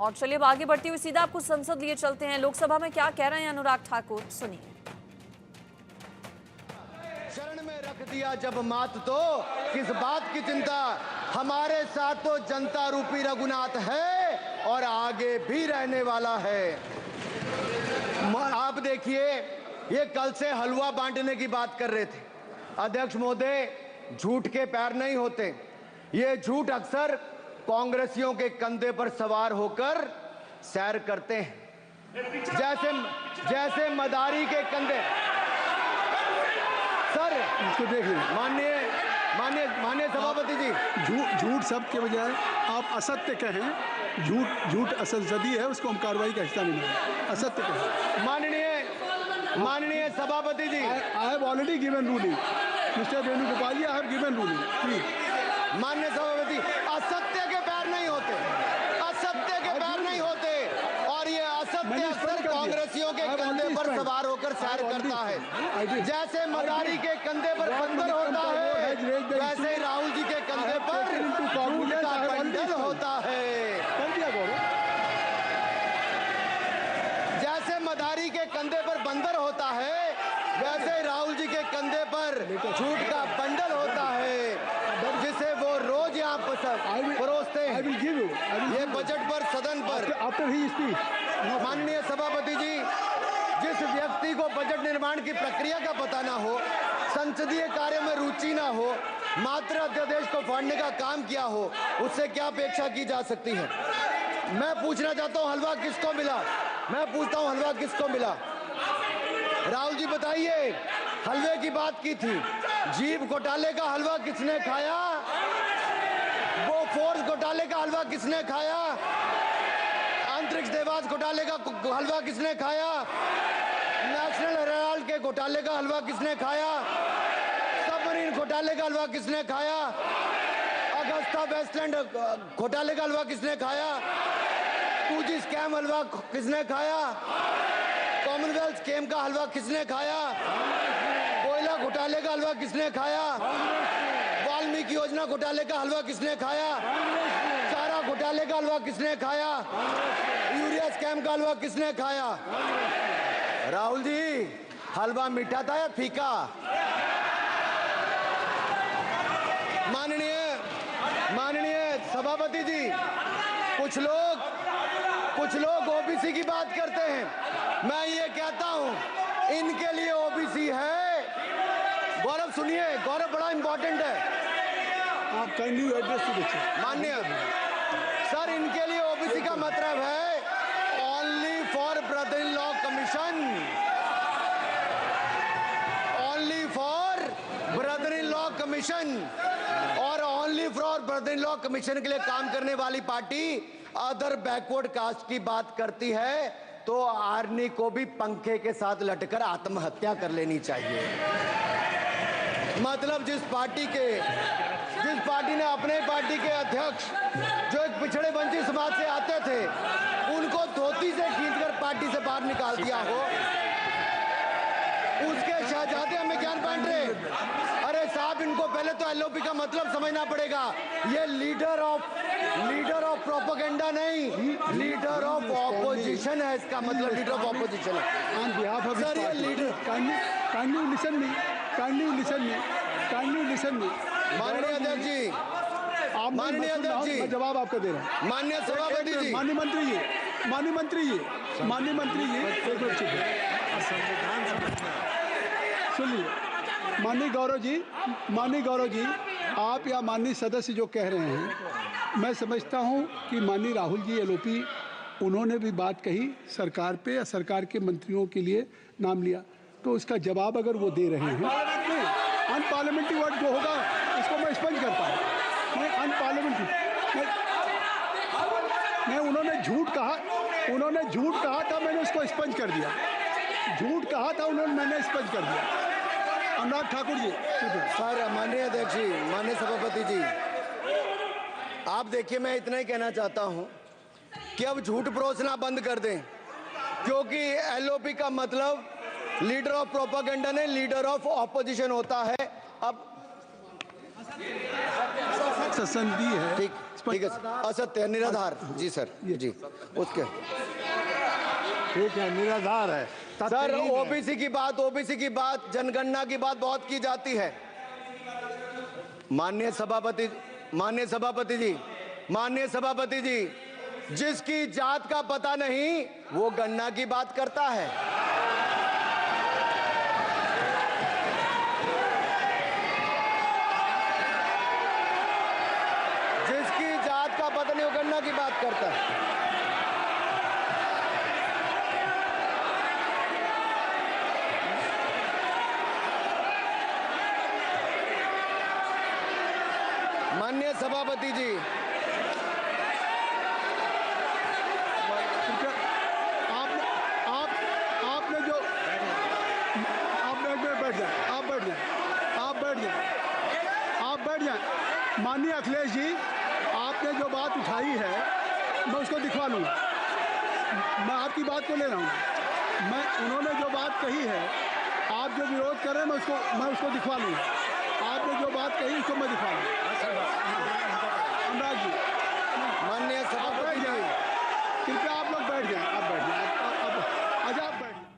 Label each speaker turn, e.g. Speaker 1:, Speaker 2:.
Speaker 1: और चलिए अब आगे बढ़ते हुए सीधा आपको संसद लिए चलते हैं। लोकसभा में क्या कह रहे हैं अनुराग ठाकुर, सुनिए।
Speaker 2: शरण में रख दिया जब मात तो किस बात की चिंता, हमारे साथ तो जनता रूपी रघुनाथ है और आगे भी रहने वाला है। आप देखिए, ये कल से हलवा बांटने की बात कर रहे थे। अध्यक्ष महोदय, झूठ के पैर नहीं होते। ये झूठ अक्सर कांग्रेसियों के कंधे पर सवार होकर सैर करते हैं, जैसे मदारी के कंधे। सर
Speaker 3: इसको देखिए,
Speaker 2: माननीय सभापति जी,
Speaker 3: झूठ सब के बजाय आप असत्य कहें। झूठ असंसदीय है, उसको हम कार्रवाई का हिस्सा नहीं मानेंगे। असत्य कहें।
Speaker 2: माननीय सभापति जी,
Speaker 3: I have already given ruling mister Venugopal ji, I have given ruling please.
Speaker 2: माननीय सभापति, असत्य के पैर नहीं होते, असत्य के पैर नहीं होते, और ये असत्य अक्सर कांग्रेसियों के कंधे पर सवार होकर सैर करता है। जैसे मदारी के कंधे पर बंदर होता है, वैसे ही राहुल जी के कंधे पर झूठ का बंडल होता है। जैसे मदारी के कंधे पर बंदर होता है, वैसे ही राहुल जी के कंधे पर झूठ का बंडल होता है, जिसे वो रोज यहाँ परोसते हैं। ये बजट पर, सदन पर। माननीय सभापति जी, जिस व्यक्ति को बजट निर्माण की प्रक्रिया का पता ना हो, संसदीय कार्य में रुचि ना हो, मात्र अध्यादेश को फाड़ने का काम किया हो, उससे क्या अपेक्षा की जा सकती है? मैं पूछना चाहता हूँ, हलवा किसको मिला? मैं पूछता हूँ, हलवा किसको मिला? राहुल जी बताइए, हलवे की बात की थी, जीभ घोटाले का हलवा किसने खाया? वो फोर्स घोटाले का हलवा किसने खाया? अंतरिक्ष देवास घोटाले का हलवा किसने खाया? नेशनल हेराल्ड के घोटाले का हलवा किसने खाया? सबमरीन घोटाले का हलवा किसने खाया? अगस्ता वेस्टलैंड घोटाले का हलवा किसने खाया? 2G स्कैम हलवा किसने खाया? कॉमनवेल्थ स्कीम का हलवा किसने खाया? कोयला घोटाले का हलवा किसने खाया? वाल्मीकि योजना घोटाले का हलवा किसने खाया? चारा घोटाले का हलवा किसने खाया? यूरिया स्कैम का हलवा किसने खाया? राहुल जी, हलवा मीठा था या फीका? माननीय सभापति जी, कुछ लोग ओबीसी की बात करते हैं। मैं ये कहता हूं, इनके लिए ओबीसी है। गौरव सुनिए, गौरव बड़ा इंपॉर्टेंट है।
Speaker 3: आप काइंडली एड्रेस टू द
Speaker 2: माननीय सर, इनके लिए ओबीसी का मतलब है only for brother in law commission, only for brother in law commission. और only for brother in law commission के लिए काम करने वाली पार्टी अदर बैकवर्ड कास्ट की बात करती है तो आर्मी को भी पंखे के साथ लटकर आत्महत्या कर लेनी चाहिए। मतलब जिस पार्टी ने अपने पार्टी के अध्यक्ष जो एक पिछड़े वंचित समाज से आते थे, उनको धोती से खींचकर पार्टी से बाहर निकाल दिया हो, उसके शहजादे हमें ज्ञान बांट रहे। अरे साहब, इनको पहले तो एलओपी का मतलब समझना पड़ेगा। ये लीडर ऑफ प्रोपेगेंडा नहीं, लीडर ऑफ ऑपोजिशन है। इसका मतलब लीडर ऑफ ऑपोजिशन है।
Speaker 3: ऑन बिहाफ ऑफ
Speaker 2: सर, ये लीडर
Speaker 3: काइंडली लिसन मी
Speaker 2: माननीय अध्यक्ष जी,
Speaker 3: आप
Speaker 2: माननीय अध्यक्ष जी,
Speaker 3: मैं जवाब आपको दे रहा हूँ।
Speaker 2: माननीय सभापति जी,
Speaker 3: माननीय मंत्री जी, एक मिनट सुनिए। माननीय गौरव जी, आप या माननीय सदस्य जो कह रहे हैं, मैं समझता हूं कि माननीय राहुल जी एलओपी, उन्होंने भी बात कही सरकार पे या सरकार के मंत्रियों के लिए नाम लिया, तो उसका जवाब अगर वो दे रहे हैं, अनपार्लियामेंट्री वर्ड जो होगा उसको मैं स्पंज करता हूँ। मैं अनपार्लियामेंट्री नहीं, उन्होंने झूठ कहा था, मैंने उसको स्पंज कर दिया। झूठ कहा था उन्होंने, मैंने स्पंज कर दिया। अनुराग ठाकुर जी।
Speaker 2: सर, माननीय अध्यक्ष जी, माननीय सभापति जी, आप देखिए, मैं इतना ही कहना चाहता हूं कि अब झूठ परोसना बंद कर दें, क्योंकि एलओपी का मतलब लीडर ऑफ प्रोपेगेंडा नहीं, लीडर ऑफ ऑपोजिशन होता है। अब
Speaker 3: संसदीय है,
Speaker 2: ठीक, ठीक है, असत्य है, निराधार। जी सर, जी उसके
Speaker 4: ठीक है, निराधार है।
Speaker 2: सर ओबीसी की बात जनगणना की बात बहुत की जाती है। माननीय सभापति जी, जिसकी जात का पता नहीं वो गणना की बात करता है। जिसकी जात का पता नहीं वो गणना की बात करता है। माननीय सभापति जी,
Speaker 3: आपने जो आप बैठ जाएं। माननीय अखिलेश जी, आपने जो बात उठाई है मैं उसको दिखवा लूँगा। मैं आपकी बात को ले रहा हूँ। उन्होंने जो बात कही है, आप जो विरोध कर रहे हैं मैं उसको दिखवा लूँगा। आपने जो बात कही उसको मैं दिखवा लूँगा।